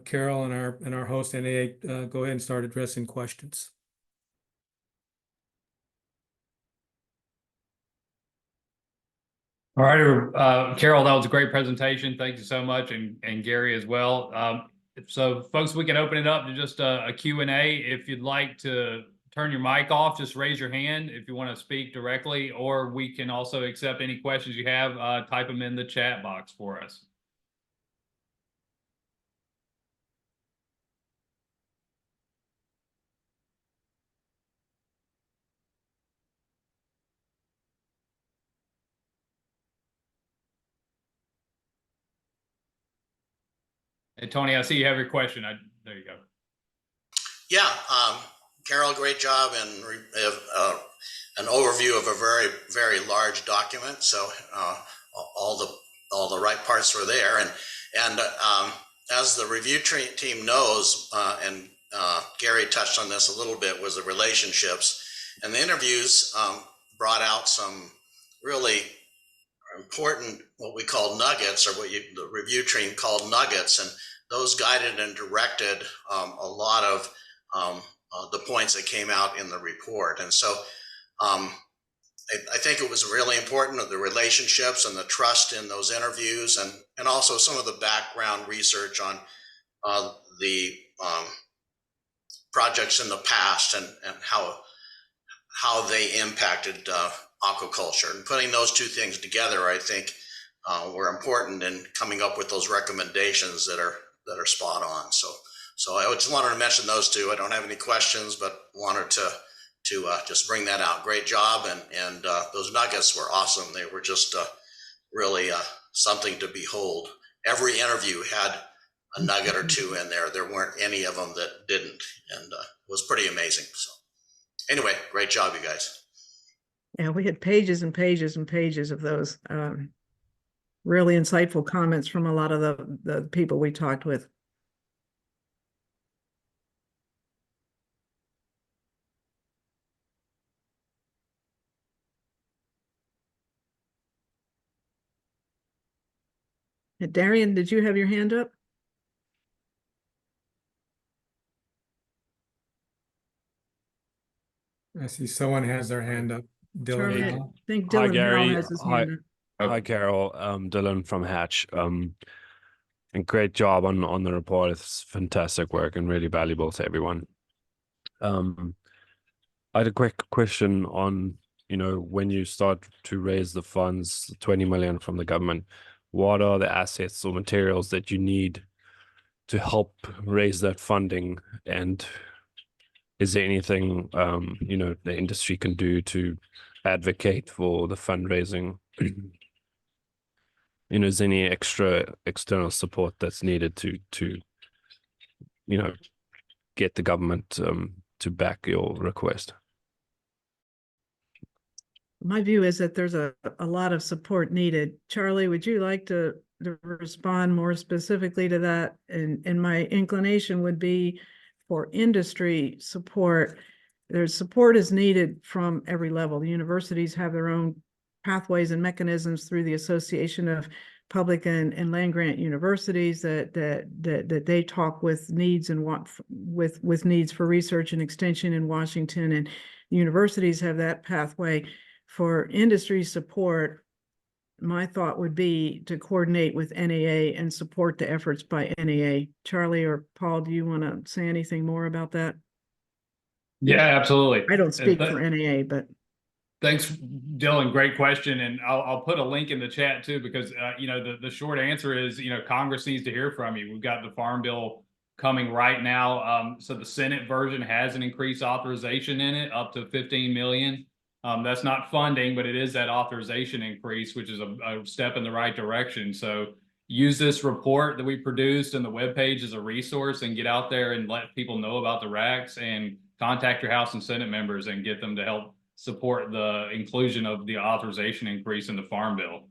Carol and our host NAA go ahead and start addressing questions. All right, Carol, that was a great presentation. Thank you so much, and Gary as well. So folks, we can open it up to just a Q&A. If you'd like to turn your mic off, just raise your hand if you want to speak directly, or we can also accept any questions you have, type them in the chat box for us. Hey, Tony, I see you have your question. There you go. Yeah, Carol, great job and an overview of a very, very large document. So all the right parts were there, and as the review team knows, and Gary touched on this a little bit, was the relationships, and the interviews brought out some really important, what we call nuggets, or what the review team called nuggets, and those guided and directed a lot of the points that came out in the report. And so I think it was really important of the relationships and the trust in those interviews, and also some of the background research on the projects in the past, and how they impacted aquaculture. And putting those two things together, I think, were important in coming up with those recommendations that are spot on. So I just wanted to mention those two. I don't have any questions, but wanted to just bring that out. Great job, and those nuggets were awesome. They were just really something to behold. Every interview had a nugget or two in there. There weren't any of them that didn't, and it was pretty amazing. So anyway, great job, you guys. Yeah, we had pages and pages and pages of those really insightful comments from a lot of the people we talked with. Darian, did you have your hand up? I see someone has their hand up. Charlie, Dylan. I think Hi, Dylan Gary. Howell has his hand up. Hi, Carol. Dylan from Hatch. And great job on the report. It's fantastic work and really valuable to everyone. I had a quick question on, when you start to raise the funds, 20 million from the government, what are the assets or materials that you need to help raise that funding? And is there anything, the industry can do to advocate for the fundraising? Is there any extra external support that's needed to get the government to back your request? My view is that there's a lot of support needed. Charlie, would you like to respond more specifically to that? And my inclination would be for industry support. There's support is needed from every level. The universities have their own pathways and mechanisms through the Association of Public and Land Grant Universities that they talk with needs and with needs for research and extension in Washington, and universities have that pathway. For industry support, my thought would be to coordinate with NAA and support the efforts by NAA. Charlie or Paul, do you want to say anything more about that? Yeah, absolutely. I don't speak for NAA, but thanks, Dylan. Great question, and I'll put a link in the chat too, because the short answer is Congress needs to hear from you. We've got the Farm Bill coming right now, so the Senate version has an increased authorization in it up to 15 million. That's not funding, but it is that authorization increase, which is a step in the right direction. So use this report that we produced and the webpage as a resource, and get out there and let people know about the RACs, and contact your House and Senate members and get them to help support the inclusion of the authorization increase in the Farm Bill.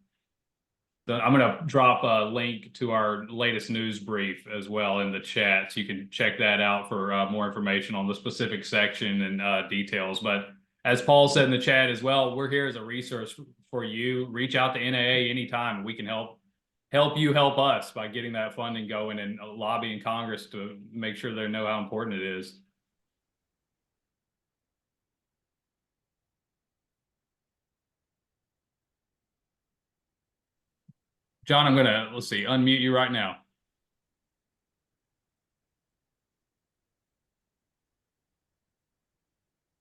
I'm going to drop a link to our latest news brief as well in the chat, so you can check that out for more information on the specific section and details. But as Paul said in the chat as well, we're here as a resource for you. Reach out to NAA anytime. We can help you help us by getting that funding going and lobbying Congress to make sure they know how important it is. John, I'm gonna, let's see, unmute you right now.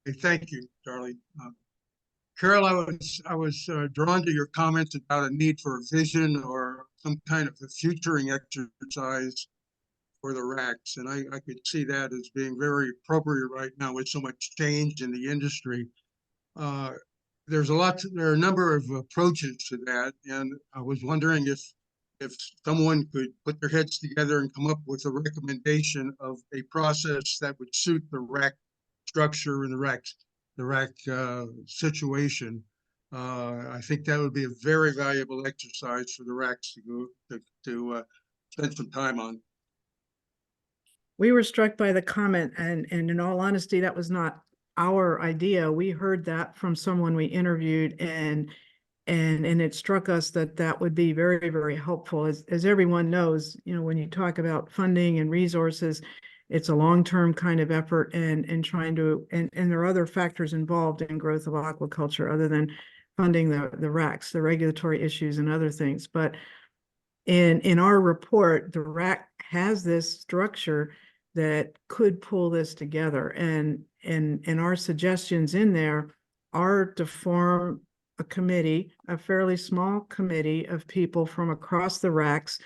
Hey, thank you, Charlie. Carol, I was drawn to your comments about a need for a vision or some kind of a futuring exercise for the RACs, and I could see that as being very appropriate right now with so much change in the industry. There are a number of approaches to that, and I was wondering if if someone could put their heads together and come up with a recommendation of a process that would suit the RAC structure and the RAC situation, I think that would be a very valuable exercise for the RACs to go to spend some time on. We were struck by the comment, and in all honesty, that was not our idea. We heard that from someone we interviewed, and it struck us that that would be very, very helpful. As everyone knows, you know, when you talk about funding and resources, it's a long-term kind of effort, and trying to, and there are other factors involved in growth of aquaculture other than funding the RACs, the regulatory issues and other things. But in our report, the RAC has this structure that could pull this together, and our suggestions in there are to form a committee, a fairly small committee of people from across the RACs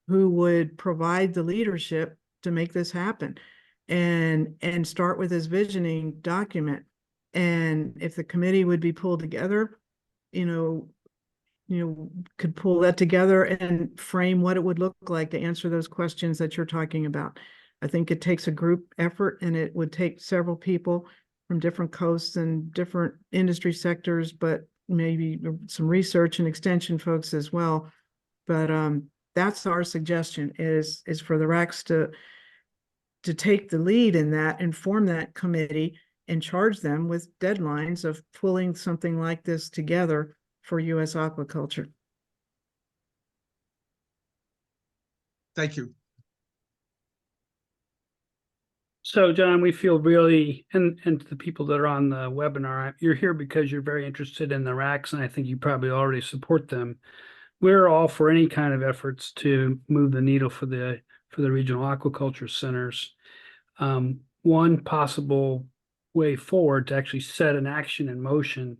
who would provide the leadership to make this happen, and start with this visioning document. And if the committee would be pulled together, you know, could pull that together and frame what it would look like to answer those questions that you're talking about. I think it takes a group effort, and it would take several people from different coasts and different industry sectors, but maybe some research and extension folks as well. But that's our suggestion, is for the RACs to take the lead in that and form that committee and charge them with deadlines of pulling something like this together for U.S. aquaculture. Thank you. So, John, we feel really, and to the people that are on the webinar, you're here because you're very interested in the RACs, and I think you probably already support them. We're all for any kind of efforts to move the needle for the regional aquaculture centers. One possible way forward to actually set an action in motion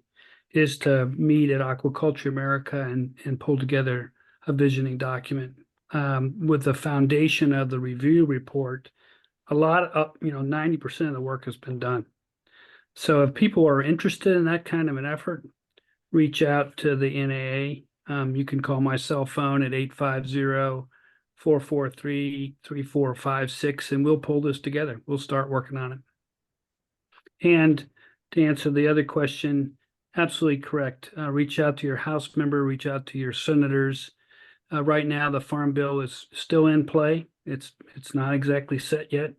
is to meet at Aquaculture America and pull together a visioning document. With the foundation of the review report, a lot of, 90% of the work has been done. So if people are interested in that kind of an effort, reach out to the NAA. You can call my cell phone at 850-443-3456, and we'll pull this together. We'll start working on it. And to answer the other question, absolutely correct. Reach out to your House member, reach out to your senators. Right now, the Farm Bill is still in play. It's not exactly set yet.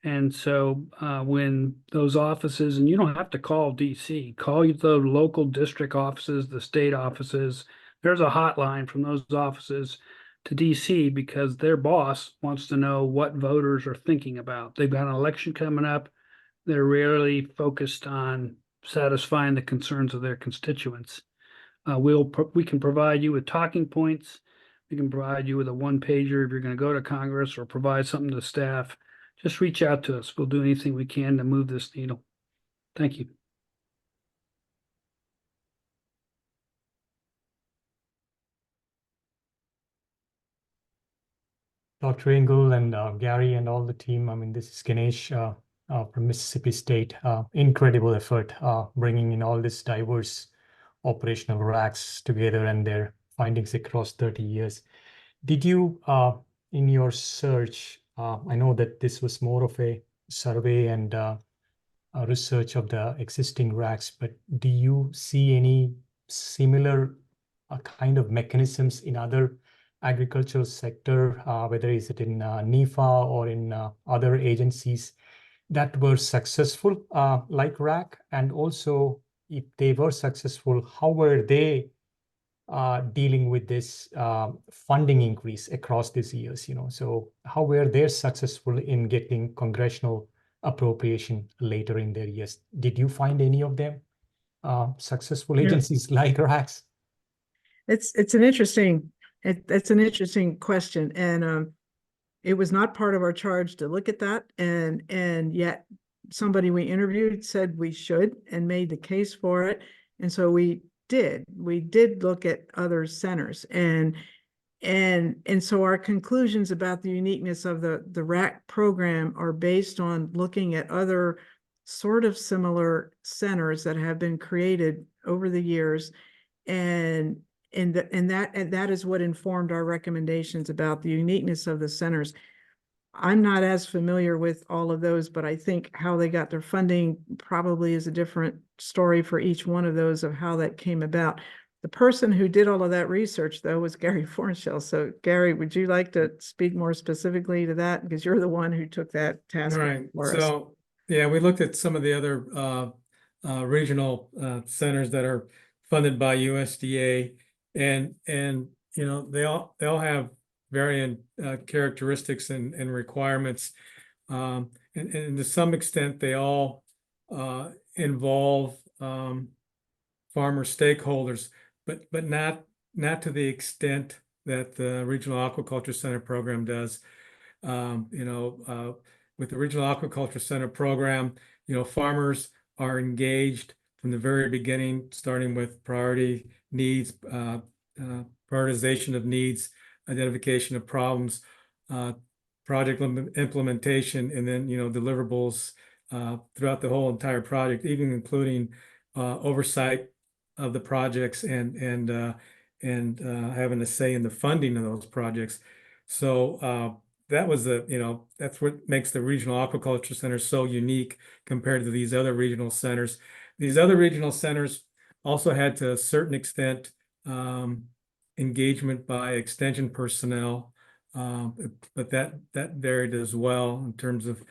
And so when those offices, and you don't have to call DC, call the local district offices, the state offices. There's a hotline from those offices to DC because their boss wants to know what voters are thinking about. They've got an election coming up. They're really focused on satisfying the concerns of their constituents. We can provide you with talking points. We can provide you with a one-pager if you're going to go to Congress, or provide something to staff. Just reach out to us. We'll do anything we can to move this needle. Thank you. Dr. Engel and Gary and all the team. I mean, this is Ganesh from Mississippi State. Incredible effort bringing in all this diverse operational RACs together and their findings across 30 years. Did you, in your search, I know that this was more of a survey and a research of the existing RACs, but do you see any similar kind of mechanisms in other agricultural sector, whether is it in NIFA or in other agencies that were successful like RAC? And also, if they were successful, how were they dealing with this funding increase across these years? So how were they successful in getting congressional appropriation later in their years? Did you find any of them successful agencies like RACs? It's an interesting question, and it was not part of our charge to look at that, and yet somebody we interviewed said we should and made the case for it, and so we did look at other centers, and so our conclusions about the uniqueness of the RAC program are based on looking at other sort of similar centers that have been created over the years, and And that is what informed our recommendations about the uniqueness of the centers. I'm not as familiar with all of those, but I think how they got their funding probably is a different story for each one of those of how that came about. The person who did all of that research, though, was Gary Fornshell. So, Gary, would you like to speak more specifically to that? Because you're the one who took that task Right. for us. So, yeah, we looked at some of the other regional centers that are funded by USDA, and you know, they all have varying characteristics and requirements. And to some extent, they all involve farmer stakeholders, but not to the extent that the Regional Aquaculture Center program does. With the Regional Aquaculture Center program, farmers are engaged from the very beginning, starting with priority needs, prioritization of needs, identification of problems, project implementation, and then, deliverables throughout the whole entire project, even including oversight of the projects and having a say in the funding of those projects. So that was that's what makes the Regional Aquaculture Center so unique compared to these other regional centers. These other regional centers also had, to a certain extent, engagement by extension personnel, but that varied as well in terms of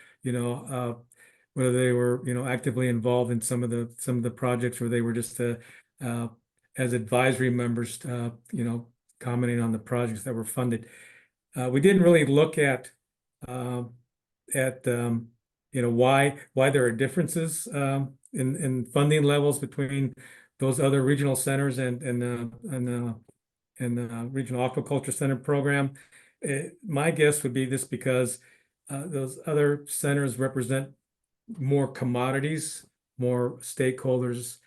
whether they were actively involved in some of the projects, or they were just as advisory members, commenting on the projects that were funded. We didn't really look at why there are differences in funding levels between those other regional centers and the Regional Aquaculture Center program. My guess would be this because those other centers represent more commodities, more stakeholders,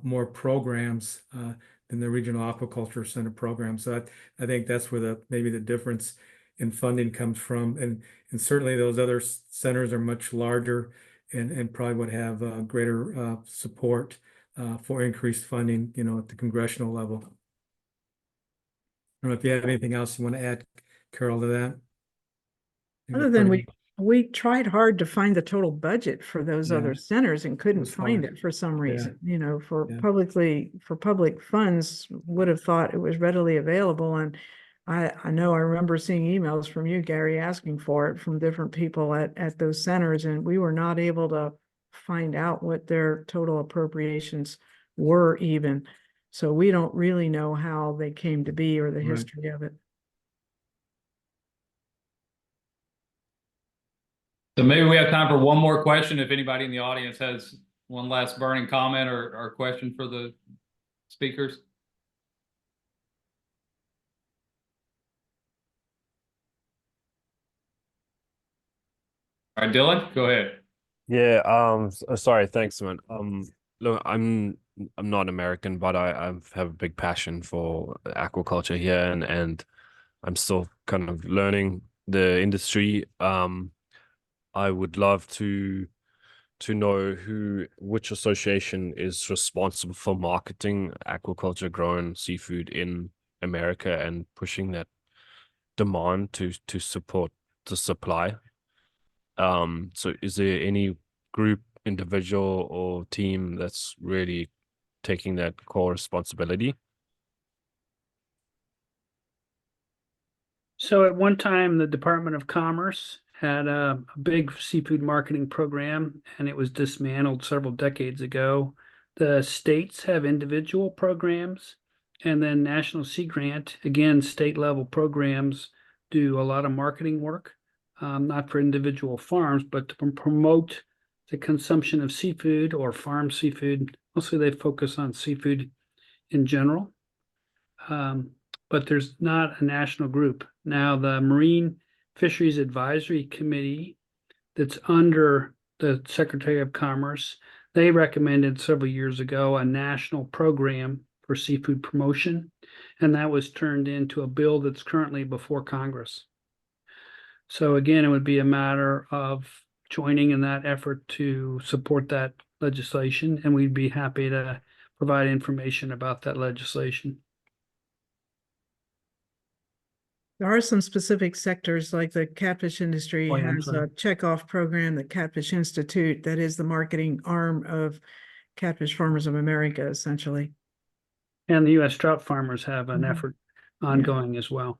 more programs than the Regional Aquaculture Center program. So I think that's where maybe the difference in funding comes from. And certainly those other centers are much larger and probably would have greater support for increased funding, at the congressional level. I don't know if you have anything else you want to add, Carol, to that. Other than we tried hard to find the total budget for those other centers and couldn't find it for some reason. For public funds, would have thought it was readily available. And I know I remember seeing emails from you, Gary, asking for it from different people at those centers, and we were not able to find out what their total appropriations were even. So we don't really know how they came to be or the history of it. So maybe we have time for one more question. If anybody in the audience has one last burning comment or question for the speakers. All right, Dylan, go ahead. Yeah, sorry, thanks, man. Look, I'm not American, but I have a big passion for aquaculture here, and I'm still kind of learning the industry. I would love to know which association is responsible for marketing aquaculture grown seafood in America and pushing that demand to support the supply. So is there any group, individual, or team that's really taking that core responsibility? So at one time, the Department of Commerce had a big seafood marketing program, and it was dismantled several decades ago. The states have individual programs, and then National Sea Grant, again, state level programs, do a lot of marketing work, not for individual farms, but to promote the consumption of seafood or farm seafood. Mostly they focus on seafood in general. But there's not a national group. Now, the Marine Fisheries Advisory Committee that's under the Secretary of Commerce, they recommended several years ago a national program for seafood promotion, and that was turned into a bill that's currently before Congress. So again, it would be a matter of joining in that effort to support that legislation, and we'd be happy to provide information about that legislation. There are some specific sectors like the catfish industry Oh, yeah, I'm has sorry. a checkoff program, the Catfish Institute, that is the marketing arm of Catfish Farmers of America, essentially. And the U.S. trout farmers have an Mhm. effort ongoing as well.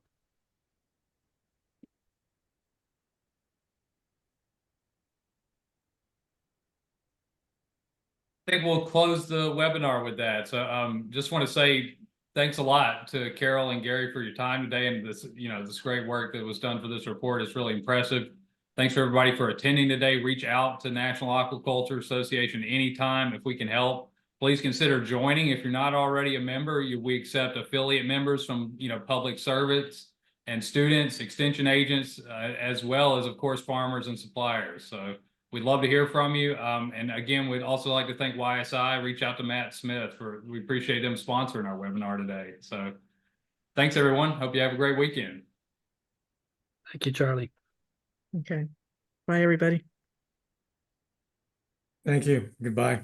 I think we'll close the webinar with that. So just want to say thanks a lot to Carol and Gary for your time today and this, this great work that was done for this report. It's really impressive. Thanks for everybody for attending today. Reach out to National Aquaculture Association anytime if we can help. Please consider joining. If you're not already a member, we accept affiliate members from, public servants and students, extension agents, as well as, of course, farmers and suppliers. So we'd love to hear from you. And again, we'd also like to thank YSI. Reach out to Matt Smith we appreciate them sponsoring our webinar today. So thanks, everyone. Hope you have a great weekend. Thank you, Charlie. Okay. Bye, everybody. Thank you. Goodbye.